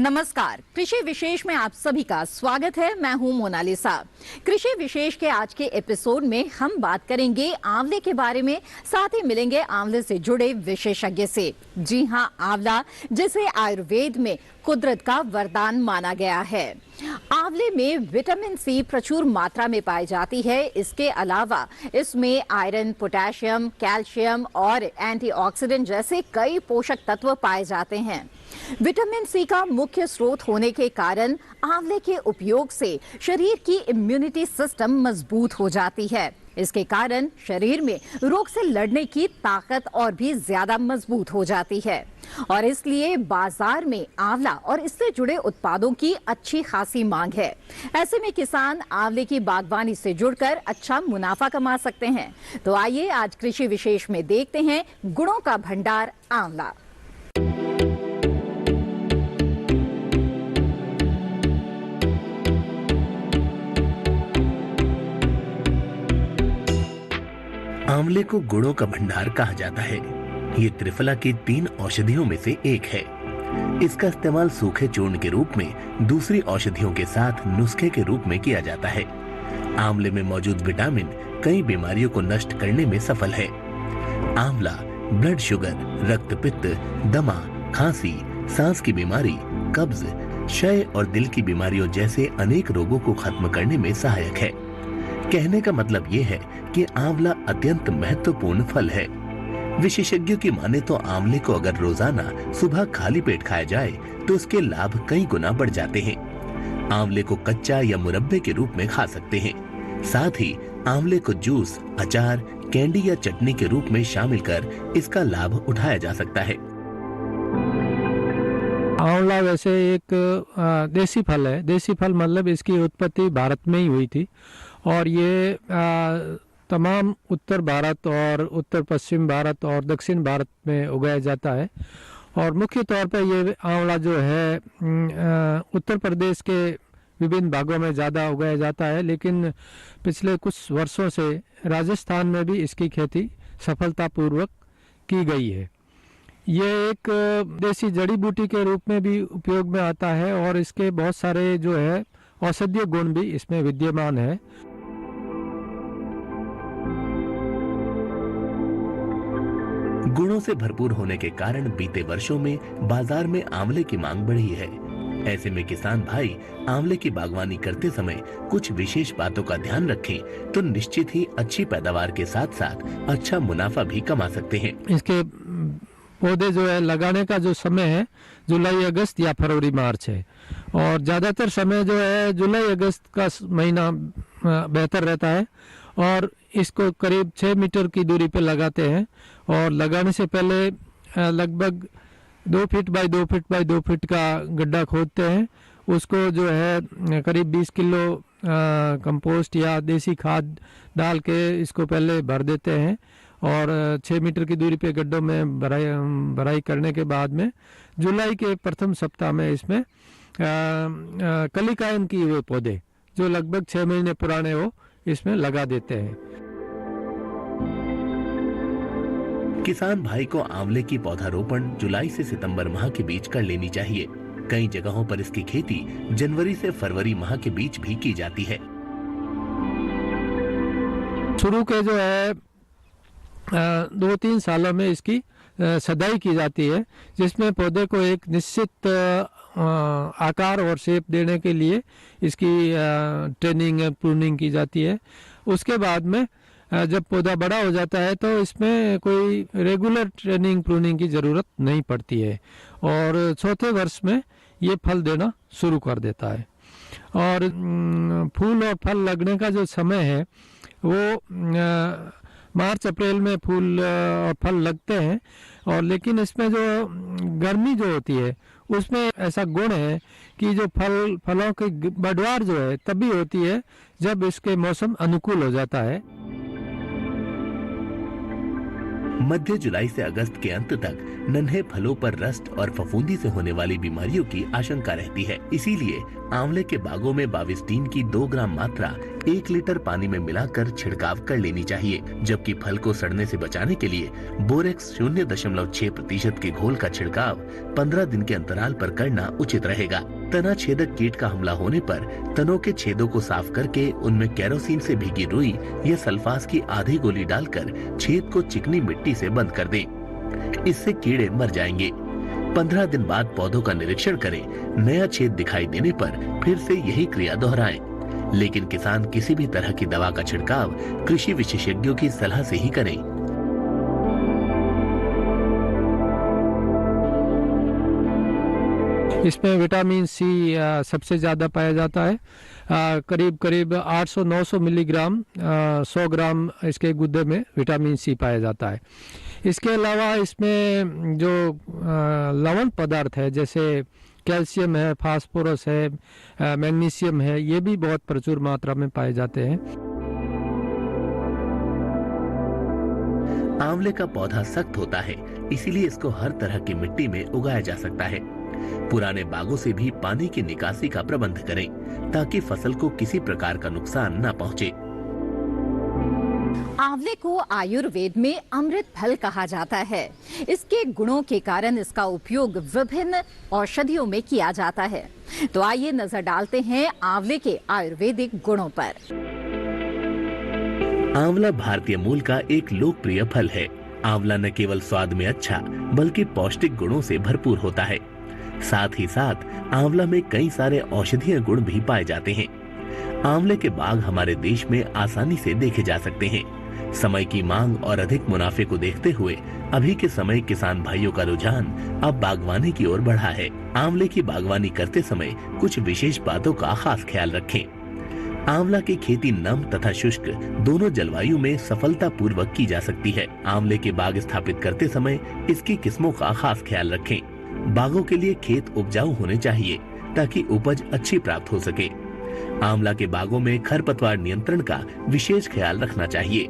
नमस्कार, कृषि विशेष में आप सभी का स्वागत है। मैं हूं मोनालिसा। कृषि विशेष के आज के एपिसोड में हम बात करेंगे आंवले के बारे में, साथ ही मिलेंगे आंवले से जुड़े विशेषज्ञ से। जी हां, आंवला जिसे आयुर्वेद में कुदरत का वरदान माना गया है। आंवले में विटामिन सी प्रचुर मात्रा में पाई जाती है। इसके अलावा इसमें आयरन, पोटेशियम, कैल्शियम और एंटीऑक्सीडेंट जैसे कई पोषक तत्व पाए जाते हैं। विटामिन सी का मुख्य स्रोत होने के कारण आंवले के उपयोग से शरीर की इम्यूनिटी सिस्टम मजबूत हो जाती है। इसके कारण शरीर में रोग से लड़ने की ताकत और भी ज्यादा मजबूत हो जाती है और इसलिए बाजार में आंवला और इससे जुड़े उत्पादों की अच्छी खासी मांग है। ऐसे में किसान आंवले की बागवानी से जुड़कर अच्छा मुनाफा कमा सकते हैं। तो आइए आज कृषि विशेष में देखते हैं गुणों का भंडार आंवला। आंवले को गुणों का भंडार कहा जाता है। ये त्रिफला की 3 औषधियों में से एक है। इसका इस्तेमाल सूखे चूर्ण के रूप में दूसरी औषधियों के साथ नुस्खे के रूप में किया जाता है। आंवले में मौजूद विटामिन कई बीमारियों को नष्ट करने में सफल है। आंवला ब्लड शुगर, रक्त पित्त, दमा, खांसी, सांस की बीमारी, कब्ज, क्षय और दिल की बीमारियों जैसे अनेक रोगों को खत्म करने में सहायक है। कहने का मतलब ये है कि आंवला अत्यंत महत्वपूर्ण फल है। विशेषज्ञों की माने तो आंवले को अगर रोजाना सुबह खाली पेट खाया जाए तो उसके लाभ कई गुना बढ़ जाते हैं। आंवले को कच्चा या मुरब्बे के रूप में खा सकते हैं। साथ ही आंवले को जूस, अचार, कैंडी या चटनी के रूप में शामिल कर इसका लाभ उठाया जा सकता है। आंवला वैसे एक देसी फल है। देसी फल मतलब इसकी उत्पत्ति भारत में ही हुई थी और ये तमाम उत्तर भारत और उत्तर पश्चिम भारत और दक्षिण भारत में उगाया जाता है। और मुख्य तौर पर ये आंवला जो है उत्तर प्रदेश के विभिन्न भागों में ज़्यादा उगाया जाता है, लेकिन पिछले कुछ वर्षों से राजस्थान में भी इसकी खेती सफलतापूर्वक की गई है। ये एक देसी जड़ी बूटी के रूप में भी उपयोग में आता है और इसके बहुत सारे जो है औषधीय गुण भी इसमें विद्यमान है। गुणों से भरपूर होने के कारण बीते वर्षों में बाजार में आंवले की मांग बढ़ी है। ऐसे में किसान भाई आंवले की बागवानी करते समय कुछ विशेष बातों का ध्यान रखें तो निश्चित ही अच्छी पैदावार के साथ साथ अच्छा मुनाफा भी कमा सकते हैं। इसके पौधे जो है लगाने का जो समय है जुलाई अगस्त या फरवरी मार्च है और ज़्यादातर समय जो है जुलाई अगस्त का महीना बेहतर रहता है और इसको करीब 6 मीटर की दूरी पे लगाते हैं और लगाने से पहले लगभग 2 feet by 2 feet by 2 feet का गड्ढा खोदते हैं। उसको जो है करीब 20 किलो कंपोस्ट या देसी खाद डाल के इसको पहले भर देते हैं और 6 मीटर की दूरी पे गड्ढों में भराई करने के बाद में जुलाई के प्रथम सप्ताह में इसमें कली कायम किए हुए पौधे जो लगभग 6 महीने पुराने हो इसमें लगा देते हैं। किसान भाई को आंवले की पौधारोपण जुलाई से सितंबर माह के बीच कर लेनी चाहिए। कई जगहों पर इसकी खेती जनवरी से फरवरी माह के बीच भी की जाती है। शुरू के जो है 2-3 सालों में इसकी सदाई की जाती है, जिसमें पौधे को एक निश्चित आकार और शेप देने के लिए इसकी ट्रेनिंग प्रूनिंग की जाती है। उसके बाद में जब पौधा बड़ा हो जाता है तो इसमें कोई रेगुलर ट्रेनिंग प्रूनिंग की ज़रूरत नहीं पड़ती है और चौथे वर्ष में ये फल देना शुरू कर देता है। और फूल और फल लगने का जो समय है वो मार्च अप्रैल में फूल और फल लगते हैं और लेकिन इसमें जो गर्मी जो होती है उसमें ऐसा गुण है कि जो फलों की बढ़वार जो है तभी होती है जब इसके मौसम अनुकूल हो जाता है। मध्य जुलाई से अगस्त के अंत तक नन्हे फलों पर रस्ट और फफूंदी से होने वाली बीमारियों की आशंका रहती है। इसीलिए आंवले के बागों में बाविस्टीन की 2 ग्राम मात्रा 1 लीटर पानी में मिलाकर छिड़काव कर लेनी चाहिए, जबकि फल को सड़ने से बचाने के लिए बोरेक्स 0.6% के घोल का छिड़काव 15 दिन के अंतराल पर करना उचित रहेगा। तना छेदक कीट का हमला होने पर तनों के छेदों को साफ करके उनमें केरोसिन से भीगी रुई या सल्फास की आधी गोली डालकर छेद को चिकनी मिट्टी से बंद कर दें। इससे कीड़े मर जाएंगे। 15 दिन बाद पौधों का निरीक्षण करें। नया छेद दिखाई देने पर फिर से यही क्रिया दोहराएं। लेकिन किसान किसी भी तरह की दवा का छिड़काव कृषि विशेषज्ञों की सलाह से ही करें। इसमें विटामिन सी सबसे ज़्यादा पाया जाता है। करीब करीब 800-900 मिलीग्राम 100 ग्राम इसके गुद्दे में विटामिन सी पाया जाता है। इसके अलावा इसमें जो लवण पदार्थ है, जैसे कैल्शियम है, फास्फोरस है, मैग्नीशियम है, ये भी बहुत प्रचुर मात्रा में पाए जाते हैं। आंवले का पौधा सख्त होता है, इसीलिए इसको हर तरह की मिट्टी में उगाया जा सकता है। पुराने बागों से भी पानी की निकासी का प्रबंध करें, ताकि फसल को किसी प्रकार का नुकसान न पहुंचे। आंवले को आयुर्वेद में अमृत फल कहा जाता है। इसके गुणों के कारण इसका उपयोग विभिन्न औषधियों में किया जाता है। तो आइए नजर डालते हैं आंवले के आयुर्वेदिक गुणों पर। आंवला भारतीय मूल का एक लोकप्रिय फल है। आंवला न केवल स्वाद में अच्छा बल्कि पौष्टिक गुणों से भरपूर होता है। साथ ही साथ आंवला में कई सारे औषधीय गुण भी पाए जाते हैं। आंवले के बाग हमारे देश में आसानी से देखे जा सकते हैं। समय की मांग और अधिक मुनाफे को देखते हुए अभी के समय किसान भाइयों का रुझान अब बागवानी की ओर बढ़ा है। आंवले की बागवानी करते समय कुछ विशेष बातों का खास ख्याल रखें। आंवला की खेती नम तथा शुष्क दोनों जलवायु में सफलता पूर्वक की जा सकती है। आंवले के बाग स्थापित करते समय इसकी किस्मों का खास ख्याल रखें। बागों के लिए खेत उपजाऊ होने चाहिए ताकि उपज अच्छी प्राप्त हो सके। आंवला के बागों में खरपतवार नियंत्रण का विशेष ख्याल रखना चाहिए।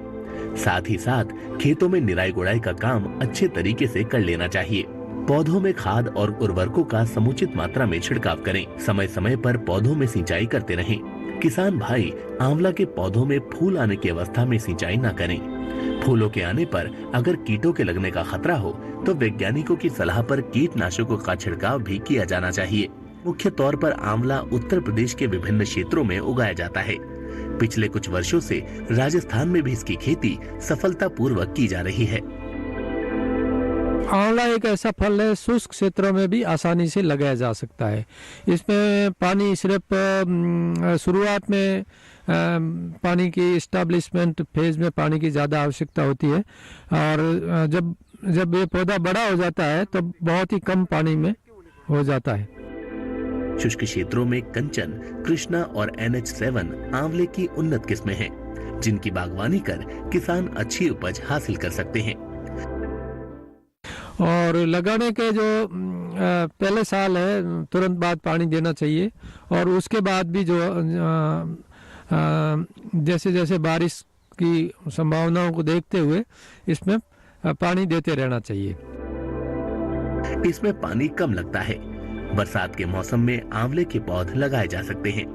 साथ ही साथ खेतों में निराई गुड़ाई का काम अच्छे तरीके से कर लेना चाहिए। पौधों में खाद और उर्वरकों का समुचित मात्रा में छिड़काव करें। समय समय पर पौधों में सिंचाई करते रहें। किसान भाई आंवला के पौधों में फूल आने की अवस्था में सिंचाई न करें। फूलों के आने पर अगर कीटों के लगने का खतरा हो तो वैज्ञानिकों की सलाह पर कीटनाशकों का छिड़काव भी किया जाना चाहिए। मुख्य तौर पर आंवला उत्तर प्रदेश के विभिन्न क्षेत्रों में उगाया जाता है। पिछले कुछ वर्षों से राजस्थान में भी इसकी खेती सफलतापूर्वक की जा रही है। आंवला एक ऐसा फल है, शुष्क क्षेत्रों में भी आसानी से लगाया जा सकता है। इसमें पानी सिर्फ शुरुआत में पानी की एस्टैब्लिशमेंट फेज में पानी की ज़्यादा आवश्यकता होती है, और जब ये पौधा बड़ा हो जाता है तो बहुत ही कम पानी में हो जाता है। शुष्क क्षेत्रों में कंचन, कृष्णा और NH7 आंवले की उन्नत किस्में हैं, जिनकी बागवानी कर किसान अच्छी उपज हासिल कर सकते हैं। और लगाने के जो पहले साल है तुरंत बाद पानी देना चाहिए, और उसके बाद भी जो जैसे जैसे बारिश की संभावनाओं को देखते हुए इसमें पानी देते रहना चाहिए। इसमें पानी कम लगता है। बरसात के मौसम में आंवले के पौधे लगाए जा सकते हैं।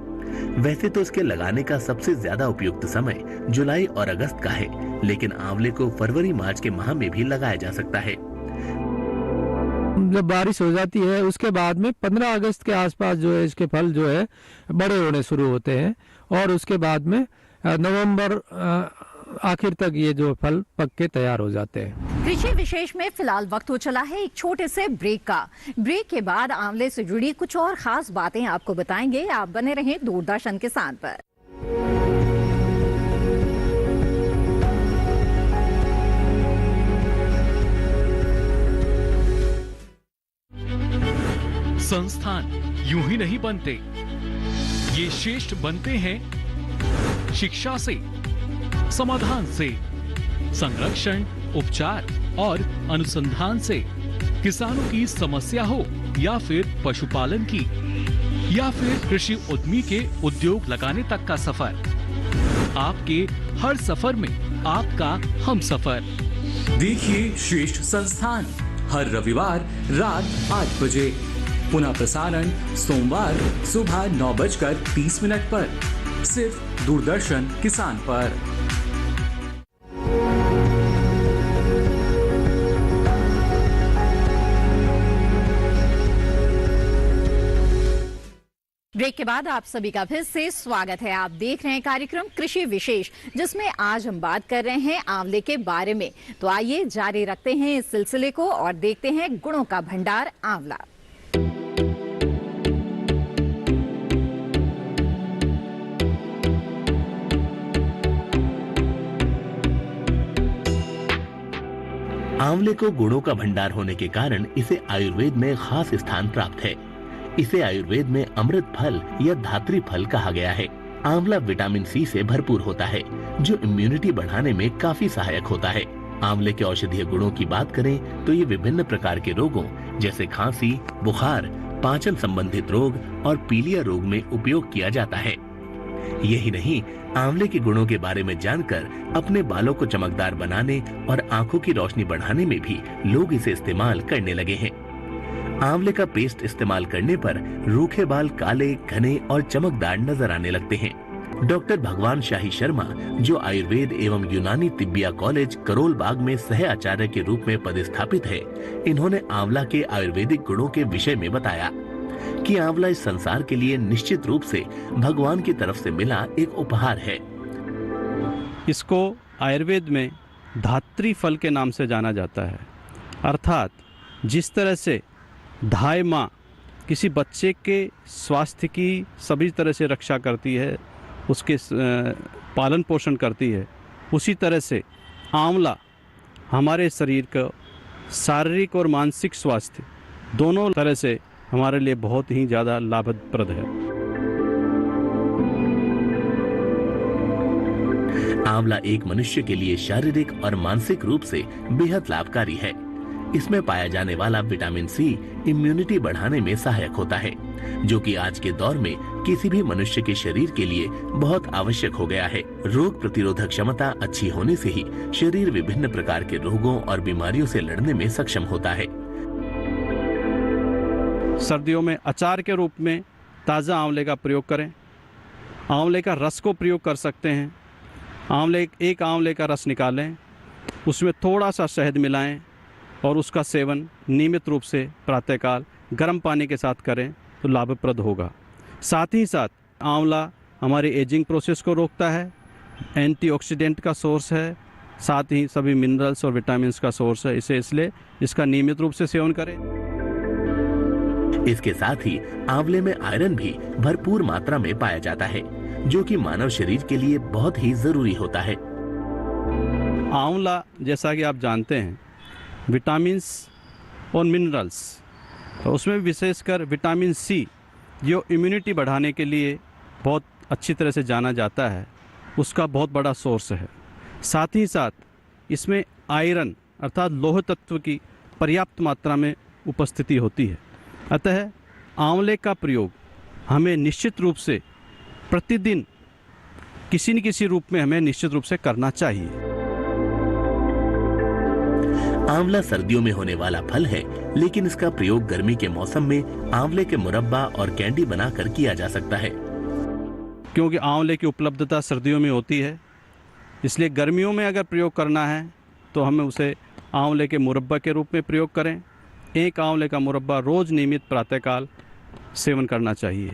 वैसे तो इसके लगाने का सबसे ज्यादा उपयुक्त समय जुलाई और अगस्त का है, लेकिन आंवले को फरवरी मार्च के माह में भी लगाया जा सकता है। जब बारिश हो जाती है उसके बाद में 15 अगस्त के आसपास जो है इसके फल जो है बड़े होने शुरू होते हैं, और उसके बाद में नवंबर आखिर तक ये जो फल पक के तैयार हो जाते हैं। कृषि विशेष में फिलहाल वक्त हो चला है एक छोटे से ब्रेक का। ब्रेक के बाद आंवले से जुड़ी कुछ और खास बातें आपको बताएंगे। आप बने रहें दूरदर्शन किसान पर। संस्थान यूं ही नहीं बनते, ये श्रेष्ठ बनते हैं शिक्षा से, समाधान से, संरक्षण, उपचार और अनुसंधान से। किसानों की समस्या हो या फिर पशुपालन की, या फिर कृषि उद्यमी के उद्योग लगाने तक का सफर, आपके हर सफर में आपका हम सफर। देखिए श्रेष्ठ संस्थान हर रविवार रात 8 बजे, पुनः प्रसारण सोमवार सुबह 9:30 पर। सिर्फ दूरदर्शन किसान पर। ब्रेक के बाद आप सभी का फिर से स्वागत है। आप देख रहे हैं कार्यक्रम कृषि विशेष, जिसमें आज हम बात कर रहे हैं आंवले के बारे में। तो आइए जारी रखते हैं इस सिलसिले को और देखते हैं गुणों का भंडार आंवला। आंवले को गुणों का भंडार होने के कारण इसे आयुर्वेद में खास स्थान प्राप्त है। इसे आयुर्वेद में अमृत फल या धात्री फल कहा गया है। आंवला विटामिन सी से भरपूर होता है, जो इम्यूनिटी बढ़ाने में काफी सहायक होता है। आंवले के औषधीय गुणों की बात करें तो ये विभिन्न प्रकार के रोगों जैसे खांसी, बुखार, पाचन संबंधित रोग और पीलिया रोग में उपयोग किया जाता है। यही नहीं, आंवले के गुणों के बारे में जानकर अपने बालों को चमकदार बनाने और आंखों की रोशनी बढ़ाने में भी लोग इसे इस्तेमाल करने लगे हैं। आंवले का पेस्ट इस्तेमाल करने पर रूखे बाल काले, घने और चमकदार नजर आने लगते हैं। डॉक्टर भगवान शाही शर्मा, जो आयुर्वेद एवं यूनानी तिब्बिया कॉलेज करोल बाग में सह आचार्य के रूप में पदस्थापित है, इन्होंने आंवला के आयुर्वेदिक गुणों के विषय में बताया कि आंवला इस संसार के लिए निश्चित रूप से भगवान की तरफ से मिला एक उपहार है। इसको आयुर्वेद में धात्री फल के नाम से जाना जाता है। अर्थात जिस तरह से धाय माँ किसी बच्चे के स्वास्थ्य की सभी तरह से रक्षा करती है, उसके पालन पोषण करती है, उसी तरह से आंवला हमारे शरीर का शारीरिक और मानसिक स्वास्थ्य दोनों तरह से हमारे लिए बहुत ही ज़्यादा लाभप्रद है। आंवला एक मनुष्य के लिए शारीरिक और मानसिक रूप से बेहद लाभकारी है। इसमें पाया जाने वाला विटामिन सी इम्यूनिटी बढ़ाने में सहायक होता है, जो कि आज के दौर में किसी भी मनुष्य के शरीर के लिए बहुत आवश्यक हो गया है। रोग प्रतिरोधक क्षमता अच्छी होने से ही शरीर विभिन्न प्रकार के रोगों और बीमारियों से लड़ने में सक्षम होता है। सर्दियों में अचार के रूप में ताज़ा आंवले का प्रयोग करें। आंवले का रस को प्रयोग कर सकते हैं। एक आंवले का रस निकालें, उसमें थोड़ा सा शहद मिलाएं और उसका सेवन नियमित रूप से प्रातःकाल गर्म पानी के साथ करें तो लाभप्रद होगा। साथ ही साथ आंवला हमारी एजिंग प्रोसेस को रोकता है, एंटीऑक्सीडेंट का सोर्स है, साथ ही सभी मिनरल्स और विटामिन्स का सोर्स है। इसलिए इसका नियमित रूप से सेवन करें। इसके साथ ही आंवले में आयरन भी भरपूर मात्रा में पाया जाता है, जो कि मानव शरीर के लिए बहुत ही जरूरी होता है। आंवला, जैसा कि आप जानते हैं, विटामिन्स और मिनरल्स, तो उसमें विशेषकर विटामिन सी जो इम्यूनिटी बढ़ाने के लिए बहुत अच्छी तरह से जाना जाता है, उसका बहुत बड़ा सोर्स है। साथ ही साथ इसमें आयरन अर्थात लौह तत्व की पर्याप्त मात्रा में उपस्थिति होती है। अतः आंवले का प्रयोग हमें निश्चित रूप से प्रतिदिन किसी न किसी रूप में हमें निश्चित रूप से करना चाहिए। आंवला सर्दियों में होने वाला फल है, लेकिन इसका प्रयोग गर्मी के मौसम में आंवले के मुरब्बा और कैंडी बनाकर किया जा सकता है। क्योंकि आंवले की उपलब्धता सर्दियों में होती है, इसलिए गर्मियों में अगर प्रयोग करना है तो हमें उसे आंवले के मुरब्बा के रूप में प्रयोग करें। एक आंवले का मुरब्बा रोज़ नियमित प्रातःकाल सेवन करना चाहिए।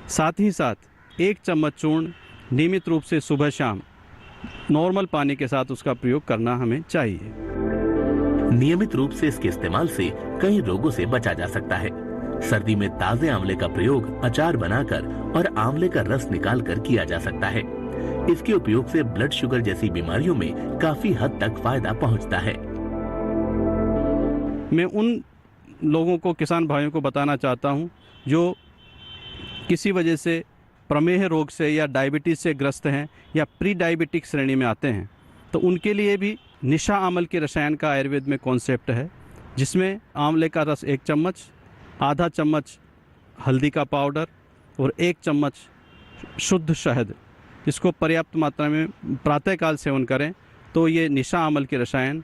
साथ ही साथ 1 चम्मच चूर्ण नियमित रूप से सुबह शाम नॉर्मल पानी के साथ उसका प्रयोग करना हमें चाहिए। नियमित रूप से इसके इस्तेमाल से कई रोगों से बचा जा सकता है। सर्दी में ताजे आंवले का प्रयोग अचार बनाकर और आंवले का रस निकालकर किया जा सकता है। इसके उपयोग से ब्लड शुगर जैसी बीमारियों में काफी हद तक फायदा पहुंचता है। मैं उन लोगों को, किसान भाइयों को बताना चाहता हूं जो किसी वजह से प्रमेह रोग से या डायबिटीज से ग्रस्त हैं या प्री डायबिटिक श्रेणी में आते हैं, तो उनके लिए भी निशा आंवल के रसायन का आयुर्वेद में कॉन्सेप्ट है, जिसमें आंवले का रस 1 चम्मच, आधा चम्मच हल्दी का पाउडर और 1 चम्मच शुद्ध शहद, इसको पर्याप्त मात्रा में प्रातःकाल सेवन करें तो ये निशा आंवल के रसायन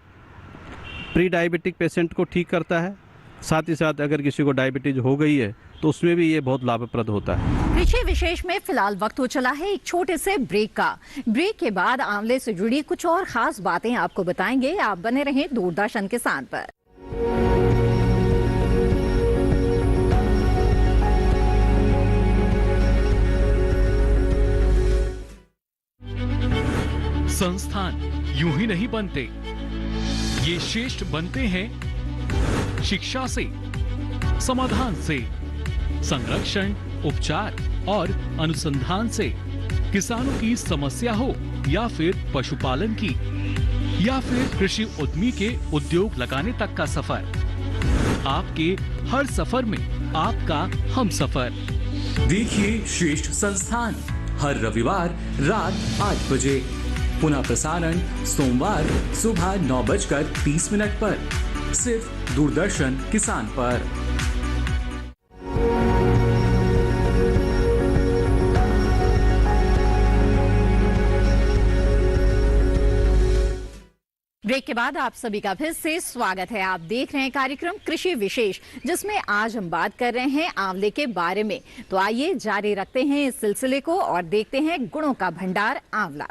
प्री डायबिटिक पेशेंट को ठीक करता है। साथ ही साथ अगर किसी को डायबिटीज हो गई है तो उसमें भी ये बहुत लाभप्रद होता है। कृषि विशेष में फिलहाल वक्त हो चला है एक छोटे से ब्रेक का। ब्रेक के बाद आंवले से जुड़ी कुछ और खास बातें आपको बताएंगे। आप बने रहें दूरदर्शन किसान पर। संस्थान यूं ही नहीं बनते, ये श्रेष्ठ बनते हैं शिक्षा से, समाधान से, संरक्षण, उपचार और अनुसंधान से। किसानों की समस्या हो या फिर पशुपालन की या फिर कृषि उद्यमी के उद्योग लगाने तक का सफर, आपके हर सफर में आपका हम सफर। देखिए श्रेष्ठ संस्थान हर रविवार रात 8 बजे, पुनः प्रसारण सोमवार सुबह 9:30 पर, सिर्फ दूरदर्शन किसान पर। ब्रेक के बाद आप सभी का फिर से स्वागत है। आप देख रहे हैं कार्यक्रम कृषि विशेष, जिसमें आज हम बात कर रहे हैं आंवले के बारे में। तो आइए जारी रखते हैं इस सिलसिले को और देखते हैं गुणों का भंडार आंवला।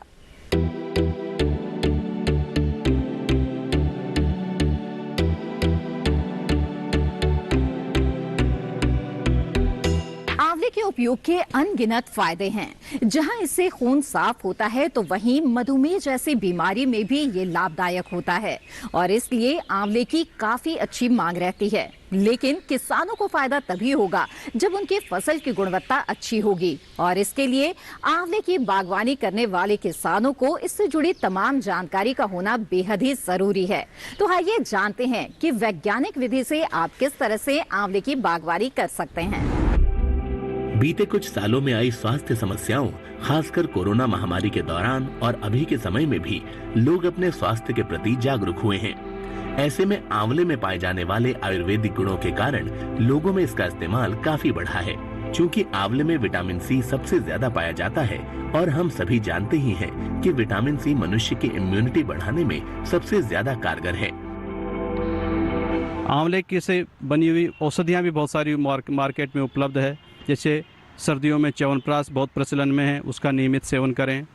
आंवले के उपयोग के अनगिनत फायदे हैं। जहां इससे खून साफ होता है तो वहीं मधुमेह जैसी बीमारी में भी ये लाभदायक होता है और इसलिए आंवले की काफी अच्छी मांग रहती है। लेकिन किसानों को फायदा तभी होगा जब उनकी फसल की गुणवत्ता अच्छी होगी और इसके लिए आंवले की बागवानी करने वाले किसानों को इससे जुड़ी तमाम जानकारी का होना बेहद ही जरूरी है। तो आइए जानते हैं कि वैज्ञानिक विधि से आप किस तरह से आंवले की बागवानी कर सकते हैं। बीते कुछ सालों में आई स्वास्थ्य समस्याओं, खासकर कोरोना महामारी के दौरान और अभी के समय में भी लोग अपने स्वास्थ्य के प्रति जागरूक हुए हैं। ऐसे में आंवले में पाए जाने वाले आयुर्वेदिक गुणों के कारण लोगों में इसका इस्तेमाल काफी बढ़ा है। चूंकि आंवले में विटामिन सी सबसे ज्यादा पाया जाता है और हम सभी जानते ही हैं कि विटामिन सी मनुष्य की इम्यूनिटी बढ़ाने में सबसे ज्यादा कारगर है। आंवले की से बनी हुई औषधियाँ भी बहुत सारी मार्केट में उपलब्ध है। जैसे सर्दियों में च्यवनप्राश बहुत प्रचलन में है, उसका नियमित सेवन करें।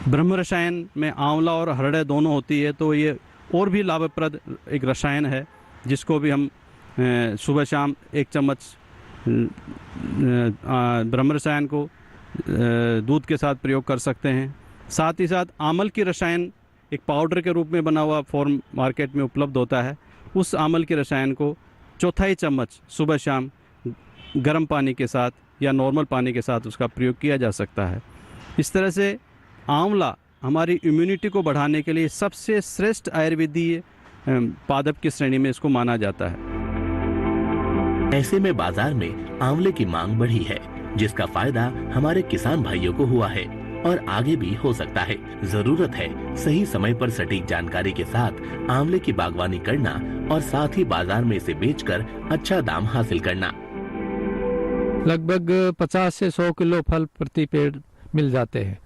ब्रह्म रसायन में आंवला और हरड़े दोनों होती है, तो ये और भी लाभप्रद एक रसायन है, जिसको भी हम सुबह शाम 1 चम्मच ब्रह्म रसायन को दूध के साथ प्रयोग कर सकते हैं। साथ ही साथ आमल की रसायन एक पाउडर के रूप में बना हुआ फॉर्म मार्केट में उपलब्ध होता है। उस आमल के रसायन को 1/4 चम्मच सुबह शाम गर्म पानी के साथ या नॉर्मल पानी के साथ उसका प्रयोग किया जा सकता है। इस तरह से आंवला हमारी इम्यूनिटी को बढ़ाने के लिए सबसे श्रेष्ठ आयुर्वेदीय पादप की श्रेणी में इसको माना जाता है। ऐसे में बाजार में आंवले की मांग बढ़ी है, जिसका फायदा हमारे किसान भाइयों को हुआ है और आगे भी हो सकता है। जरूरत है सही समय पर सटीक जानकारी के साथ आंवले की बागवानी करना और साथ ही बाजार में इसे बेचकर अच्छा दाम हासिल करना। लगभग 50 से 100 किलो फल प्रति पेड़ मिल जाते हैं,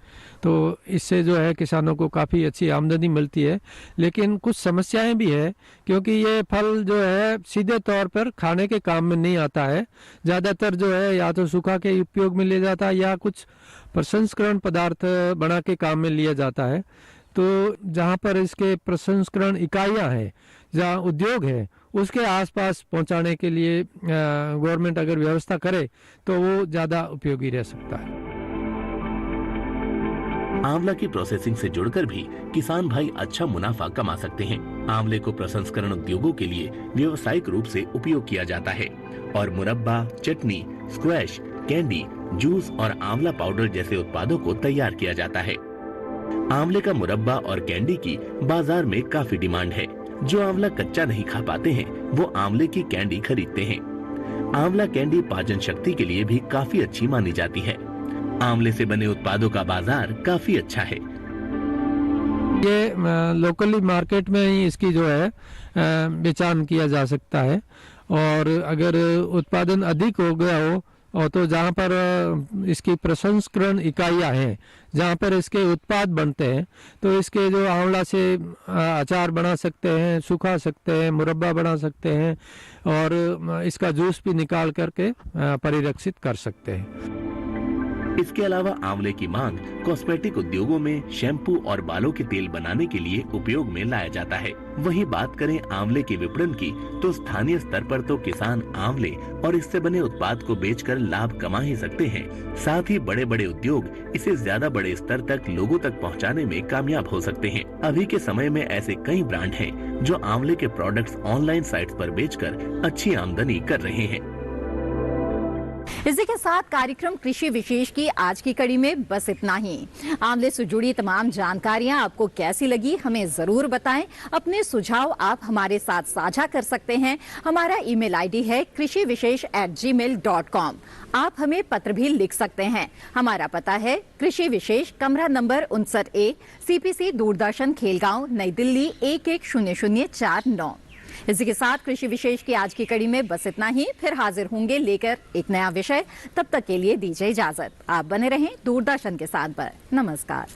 तो इससे जो है किसानों को काफ़ी अच्छी आमदनी मिलती है। लेकिन कुछ समस्याएं भी है, क्योंकि ये फल जो है सीधे तौर पर खाने के काम में नहीं आता है। ज़्यादातर जो है या तो सूखा के उपयोग में लिया जाता है या कुछ प्रसंस्करण पदार्थ बना के काम में लिया जाता है। तो जहाँ पर इसके प्रसंस्करण इकाइयाँ हैं, जहाँ उद्योग है, उसके आसपास पहुँचाने के लिए गवर्नमेंट अगर व्यवस्था करे तो वो ज़्यादा उपयोगी रह सकता है। आंवला की प्रोसेसिंग से जुड़कर भी किसान भाई अच्छा मुनाफा कमा सकते हैं। आंवले को प्रसंस्करण उद्योगों के लिए व्यावसायिक रूप से उपयोग किया जाता है और मुरब्बा, चटनी, स्क्वैश, कैंडी, जूस और आंवला पाउडर जैसे उत्पादों को तैयार किया जाता है। आंवले का मुरब्बा और कैंडी की बाजार में काफी डिमांड है। जो आंवला कच्चा नहीं खा पाते हैं वो आंवले की कैंडी खरीदते हैं। आंवला कैंडी पाचन शक्ति के लिए भी काफी अच्छी मानी जाती है। आंवले से बने उत्पादों का बाजार काफी अच्छा है। ये लोकली मार्केट में ही इसकी जो है बेचान किया जा सकता है और अगर उत्पादन अधिक हो गया हो और तो जहाँ पर इसकी प्रसंस्करण इकाइयाँ हैं, जहाँ पर इसके उत्पाद बनते हैं, तो इसके जो आंवला से अचार बना सकते हैं, सुखा सकते हैं, मुरब्बा बना सकते हैं और इसका जूस भी निकाल करके परिरक्षित कर सकते हैं। इसके अलावा आंवले की मांग कॉस्मेटिक उद्योगों में शैम्पू और बालों के तेल बनाने के लिए उपयोग में लाया जाता है। वहीं बात करें आंवले के विपणन की, तो स्थानीय स्तर पर तो किसान आंवले और इससे बने उत्पाद को बेचकर लाभ कमा ही सकते हैं। साथ ही बड़े बड़े उद्योग इसे ज्यादा बड़े स्तर तक लोगों तक पहुंचाने में कामयाब हो सकते हैं। अभी के समय में ऐसे कई ब्रांड हैं जो आंवले के प्रोडक्ट्स ऑनलाइन साइट्स पर बेचकर अच्छी आमदनी कर रहे हैं। इसी के साथ कार्यक्रम कृषि विशेष की आज की कड़ी में बस इतना ही। आंवले से जुड़ी तमाम जानकारियां आपको कैसी लगी हमें जरूर बताएं। अपने सुझाव आप हमारे साथ साझा कर सकते हैं। हमारा ईमेल आईडी है krishivishesh@gmail.com। आप हमें पत्र भी लिख सकते हैं। हमारा पता है कृषि विशेष, कमरा number 59A, CPC, Doordarshan, Khelgaon, नई दिल्ली 110049। इसी के साथ कृषि विशेष की आज की कड़ी में बस इतना ही। फिर हाजिर होंगे लेकर एक नया विषय। तब तक के लिए दीजिए इजाजत। आप बने रहें दूरदर्शन के साथ पर। नमस्कार।